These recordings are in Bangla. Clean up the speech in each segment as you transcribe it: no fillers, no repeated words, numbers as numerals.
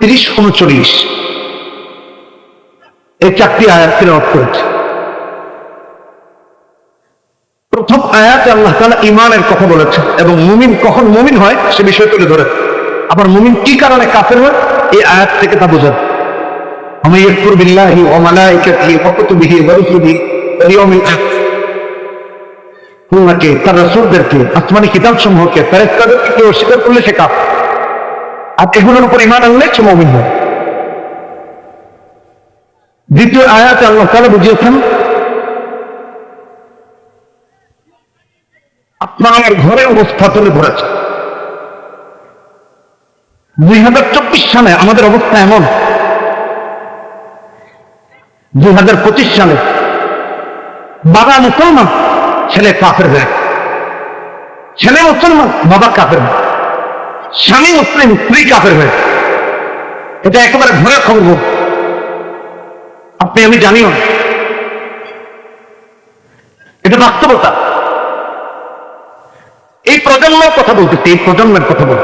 30-39 এই 4টি আয়াত তিলাওয়াত করেছে। প্রথম আয়াতে আল্লাহ তাআলা ঈমানের কথা বলেছেন এবং মুমিন কখন মুমিন হয় সে বিষয় তুলে ধরে, আবার মুমিন কি কারণে কাফের হয় এই আয়াত থেকে তা বোঝা যায়। আমি ইয়াকফুর বিল্লাহি ওয়া মালাইকাতিহি ওয়া কুতুবিহি ওয়া রুসুলিহি ওয়াল ইয়াউমিল আখির, আল্লাহকে, তার রাসূলদেরকে, আসমানি কিতাব সমূহকে, ফেরেশতাদেরকে কেউ অস্বীকার করলে সে কাফের, আর এগুলোর উপর ঈমান আনলে সে মুমিন হয়। দ্বিতীয় আয়াতে আল্লাহ তাআলা বুঝিয়েছেন আপনার আমার ঘরে অবস্থা তুলে ধরেছে। 2024 সালে আমাদের অবস্থা এমন, 2025 সালে বাবা মুসলমান, ছেলে কাফের হয়ে, ছেলে মুসলমান, বাবা কাফের হয়ে, স্বামী মুসলিম, স্ত্রী কাফের হয়ে। এটা একেবারে ঘরের খবর, আপনি আমি জানিও না, এটা বাস্তবতা। এই প্রজন্মের কথা বলতেছি, এই প্রজন্মের কথা বল।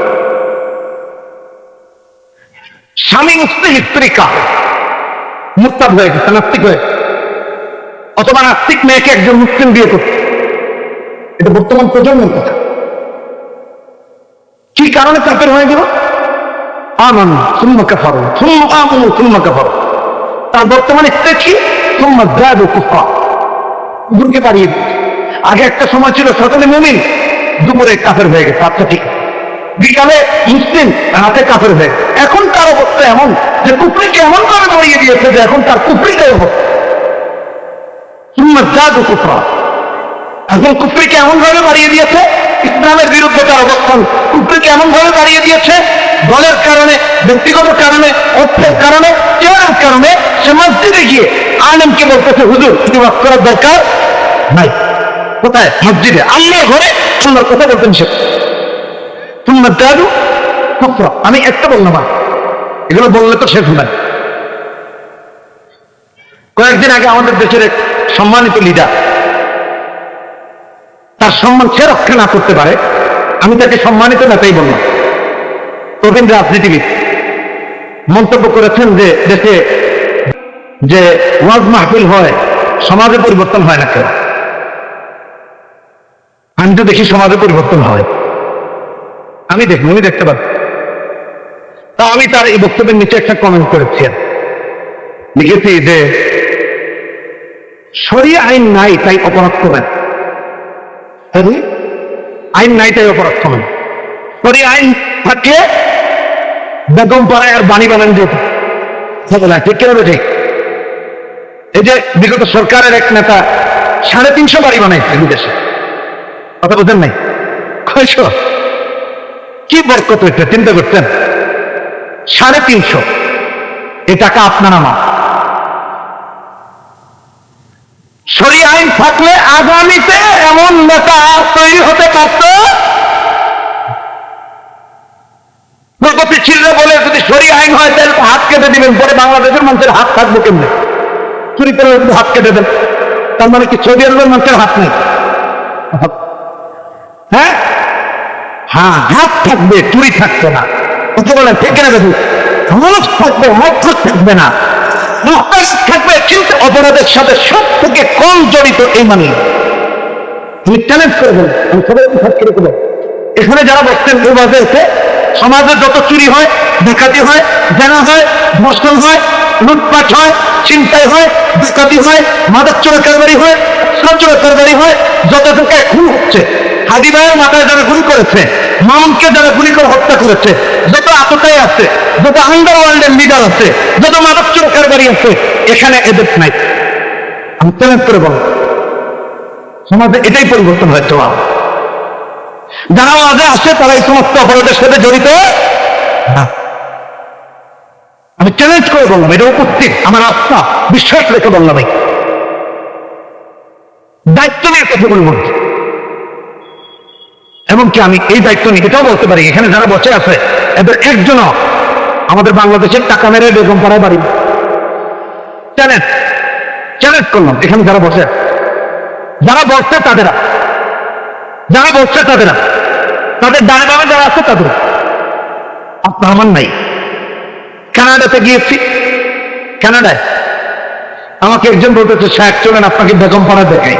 স্বামী মুসলিম, স্ত্রী কাফের, মুরতাদ হয়ে গেছে, নাস্তিক হয়ে, অথবা নাস্তিক মেয়েকে একজন মুসলিম বিয়ে করছে। এটা বর্তমান প্রজন্মের কথা। কি কারণে কাফের হয়ে গেল? আমানু সুম্মা কাফারু সুম্মা আমানু সুম্মা কাফারু। তার বর্তমানে কি? সুম্মা যাদু কুফরা, কুফরকে বাড়িয়ে দিচ্ছে। আগে একটা সময় ছিল সকালে মুমিন, দুপুরে কাফের হয়ে গেছে, আচ্ছা ঠিক, বিকালে মুসলিম, রাতে কাফের হয়ে গেছে। এখন তার অবস্থা এমন যে কুফরিকে এমন ভাবে বাড়িয়ে দিয়েছে যে এখন তার কুফরিটাই অবস্থা। সুম্মা যাদু কুফরা, এখন কুফরিকে এমন ভাবে বাড়িয়ে দিয়েছে, ইসলামের বিরুদ্ধে তার অবস্থান কুফরিকে এমন ভাবে বাড়িয়ে দিয়েছে, দলের কারণে, ব্যক্তিগত কারণে, অর্থের কারণে, চেয়ারের কারণে সে মসজিদে গিয়ে আলেমকে বলতেছে হুজুর কিছু ওয়াজ করার দরকার নাই। কোথায়? মসজিদে, আল্লাহর ঘরে আল্লাহর কথা বলতেন সে। সুম্মা যাদু কুফরা, আমি একটা বললাম না, এগুলো বললে তো শেষ হয়। কয়েকদিন আগে আমাদের দেশের এক সম্মানিত লিডার, তার সম্মান সে রক্ষা না করতে পারে, আমি তাকে সম্মানিত নেতাই বললাম, প্রবীণ রাজনীতিবিদ, মন্তব্য করেছেন যে দেশে যে ওয়াজ মাহফিল হয় সমাজে পরিবর্তন হয় না কেন? আমি তো দেখি সমাজে পরিবর্তন হয়, আমি দেখতে পাচ্ছি। তা আমি তার এই বক্তব্যের নিচে একটা কমেন্ট করেছি, লিখেছি যে শরিয়া আইন নাই তাই অপরাধ করেন, আইন নাই তাই অপরাধ করেন। শরিয়া আইন থাকলে বেগম পাড়ায় আর বাণী বানান যেত, ঠিক কেন? ঠিক। এই যে বিগত সরকারের এক নেতা 350 বাড়ি বানাইছে বিদেশে, কথা বোঝেন নাই? কি বরকত হইতে চিন্তা করছেন? 350, এ টাকা আপনার আমার। শরিয়া আইন থাকলে আগামীতে এমন নেতা তৈরি হতে পারত, প্রগতিশীলরা বলে যদি শরিয়া আইন হয় তাহলে হাত কেটে দিবেন, পরে বাংলাদেশের মানুষের হাত থাকবে কেমনে? চুরি করে হাত কেটে দেন, তার মানে কি সৌদি আরবের মানুষের হাত নেই? হ্যাঁ, হ্যাঁ, হাত থাকবে, চুরি থাকবে না, কথা বলেন ঠিক না? দেখুন, মানুষ থাকবে, মতলব থাকবে না, থাকবে, কিন্তু অপরাধের সাথে সব থেকে কম জড়িত এই মানে তুমি চ্যালেঞ্জ করে বলেন। আমি সবাই এখানে যারা বসছেন বাজে এসে সমাজে যত চুরি হয়, ডাকাতি হয়, জেনা হয়, ধর্ষণ হয়, লুটপাট হয়, ছিনতাই হয়, ডাকাতি হয়, মাদক চোরা কারবারি হয়, চোরা কারবারি হয়, যত জায়গায় খুন হচ্ছে, হাদি ভাইয়ের মাথায় যারা গুলি করেছে, মামুনকে যারা গুলি করে হত্যা করেছে, যত আততায়ী আছে, যত আন্ডারওয়ার্ল্ডের লিডার আছে, যত মাদক চোরা কারবারি আছে, এখানে এদের নাই। আমি চ্যালেঞ্জ করে বলবো সমাজে এটাই পরিবর্তন হয়েছে। যারা আজে আসে তারা এই সমস্ত অপরাধের সাথে জড়িত না। আমি চ্যালেঞ্জ করে বললাম, এটা উপস্থিত, আমার আস্থা বিশ্বাস রেখে বললাম, এই দায়িত্ব নিয়ে কথা বলবো। এমনকি আমি এই দায়িত্ব নিয়ে এটাও বলতে পারি, এখানে যারা বসে আছে এদের একজনও আমাদের বাংলাদেশের টাকা মেরে বেগম পাড়ায় বাড়ি। চ্যালেঞ্জ করলাম, এখানে যারা বসে, যারা বসছে তাদের, যারা বসছে তাদের, তাদের ডানে বামে যারা আছে তাদের, আপনার আমার নাই। কানাডাতে গিয়েছি, কানাডায় আমাকে একজন বলতেছে, শায়েখ চলেন আপনাকে বেগম পাড়া দেখাই।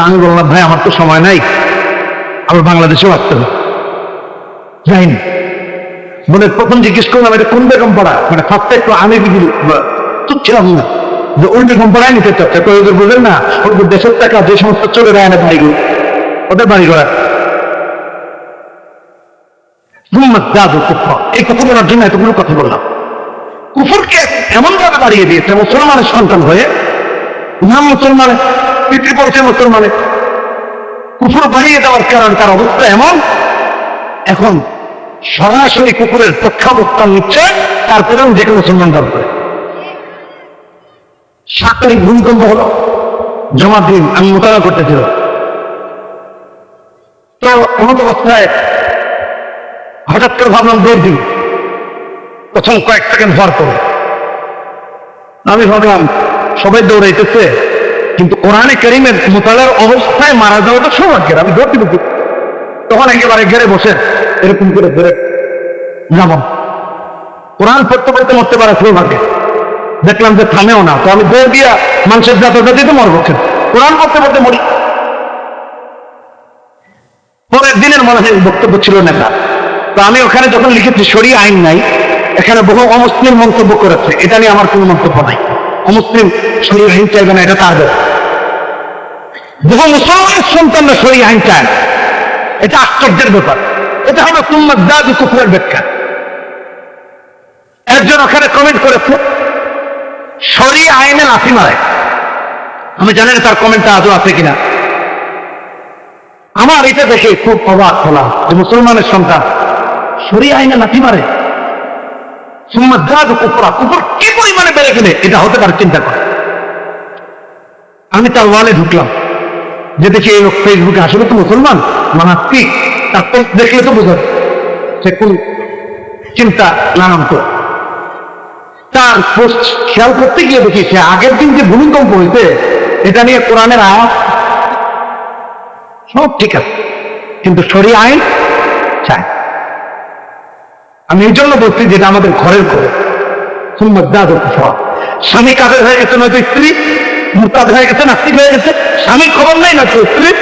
আমি বললাম, ভাই আমার তো সময় নাই, আবার বাংলাদেশেও আসতে হবে, যাইনি। বলে প্রথম জিজ্ঞেস করলাম এটা কোন বেগম পাড়া, মানে ফার্স্টে একটু আমি ছিলাম না যে ওই বেগম পাড়ায় নিতে চাচ্ছে। তো ওদের বললেন না, ওদের দেশের টাকা যে সমস্ত চলে দেয় না বাড়িগুলো, ওদের বাড়ি করা। এই কথা বলার জন্য এতগুলো কথা বললাম। কুফরকে এমন ভাবে বাড়িয়ে দিয়েছে মুসলমানের সন্তান হয়ে, নাম মুসলমানের, পিতৃপরিচয় মুসলমানের, কুফর বাড়িয়ে দেওয়ার কারণ তার অবস্থা এমন, এখন সরাসরি কুকুরের প্রত্যাবর্তন নিচ্ছে, তারপরে যে কোনো মুসলমান দল করে। 7 তারিখ ভূমিকম্প হলো, জমা দিন আমি মোতাবেক করতেছিল। তো এমন অবস্থায় হঠাৎ করে ভাবলাম দৌড় দিন, প্রথম কয়েক সেকেন্ড ভর করে আমি ভাবলাম সবাই দৌড়াইতেছে, কিন্তু কোরআনে কারীমের মোতালার অবস্থায় মারা যাওয়াটা সৌভাগ্যের, আমি দৌড় দিব। তখন একেবারে ঘেরে বসে এরকম করে ধরে যাব, কোরআন পড়তে পড়তে মরতে পারে সৌভাগ্যে। দেখলাম যে থামেও না, তো আমি দৌড় দিয়া মানুষের যাতায়াতে মরবো, কোরআন পড়তে পড়তে মরি। পরের দিনের মনে হয় বক্তব্য ছিল নেতা, তো আমি ওখানে যখন লিখেছি শরিয়া আইন নাই, এখানে বহু অমুসলিম মন্তব্য করেছে, এটা নিয়ে আমার কোনো মন্তব্য নাই। অমুসলিম শরিয়া আইন চাইবে না, এটা তার ব্যাপার। বহু মুসলমানের সন্তানরা শরিয়া আইন চায়, এটা আশ্চর্যের ব্যাপার। এটা হলো সুন্নাত দাদু কুফরের ব্যাখ্যা। একজন ওখানে কমেন্ট করেছে শরিয়া আইনে লাথি মারে, আমি জানি না তার কমেন্টটা আজও আছে কিনা। আমার এটা দেখে খুব অবাক হলাম যে মুসলমানের সন্তান শরিয়া আইনে লাথি মারে। সুন্নাত দাদু কুফরা, কুফর কি পরিমাণে বেড়ে গেলে এটা হতে পারে চিন্তা করে। আমি তার ওয়ালে ঢুকলাম, যে দেখি এই লোক ফেসবুকে আসলে তো মুসলমান মানাস্তিক, তারপর দেখলে তো বোঝা সে কোন চিন্তা নানান। তো তার পোস্ট খেয়াল করতে গিয়ে দেখি সে আগের দিন যে ভূমিকম্প হয়েছে এটা নিয়ে কোরআনের আয়াত সব ঠিক আছে, কিন্তু শরিয়া আইন চায়। আমি এই জন্য বলছি যেটা আমাদের ঘরের ঘরে সুন্নাত দাদু কুফর। স্বামী কাফের হয়ে গেছে, নয়তো স্ত্রী মুরতাদ হয়ে গেছে, নাস্তিক হয়ে গেছে, স্বামীর খবর নেই, নয়তো স্ত্রীর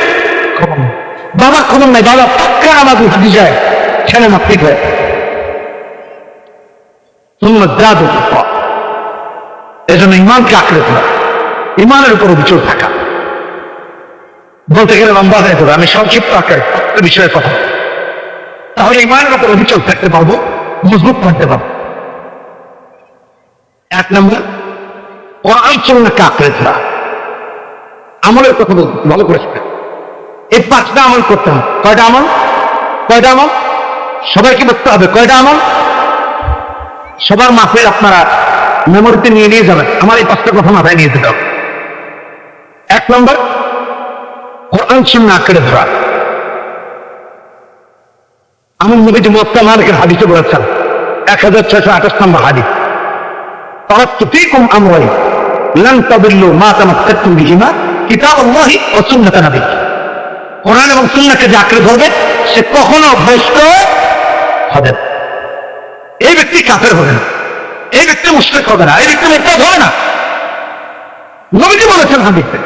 খবর নেই, বাবার খবর নেই, বাবা পাক্কা আমাদের হাতি যায়, ছেলে নাস্তিক হয়ে। সুন্নাত দাদু কুফর। এজন্য ইমানকে আঁকড়ে ধরা, ইমানের উপর অভিযোগ থাকা। বলতে গেলে লম্বা হয়ে যাবে, আমি সংক্ষিপ্ত আকারে বিষয়ে কথা। তাহলে ইমানের উপর অভিযোগ থাকতে পারবো, মজবুত থাকতে পারবো। 1 নম্বর কোরআন সুন্নাহকে আঁকড়ে ধরা, আমলের কথা বলতে ভালো করে শোনেন। এই 5টা আমল করতে হবে। কয়টা আমল? কয়টা আমল? সবাইকে বুঝতে হবে কয়টা আমল। সবার মাথায় আপনারা মেমোরিতে নিয়ে নিয়ে যাবেন, আমার এই 5টা কথা মাথায় নিয়ে যেতে হবে। 1 নম্বর কোরআন সুন্নাহ আঁকড়ে ধরা। আমার নবীজি মুওয়াত্তা মালিকের হাদিসে বলেছেন, 1628 নম্বর হাদিস, তারাকতু ফীকুম আমরাইন লান তাদিল্লু মা তামাসসাকতুম বিহিমা কিতাবুল্লাহি ওয়া সুন্নাত নবী। কোরআন এবং সুন্নাহকে যে আঁকড়ে ধরবে সে কখনো ভ্রষ্ট হবে না। এই ব্যক্তি কাফের হবে না, এই ব্যক্তি মুশরিক হবে না, এই ব্যক্তি মুরতাদ হবে না। নবীজি বলেছেন হাদিসে।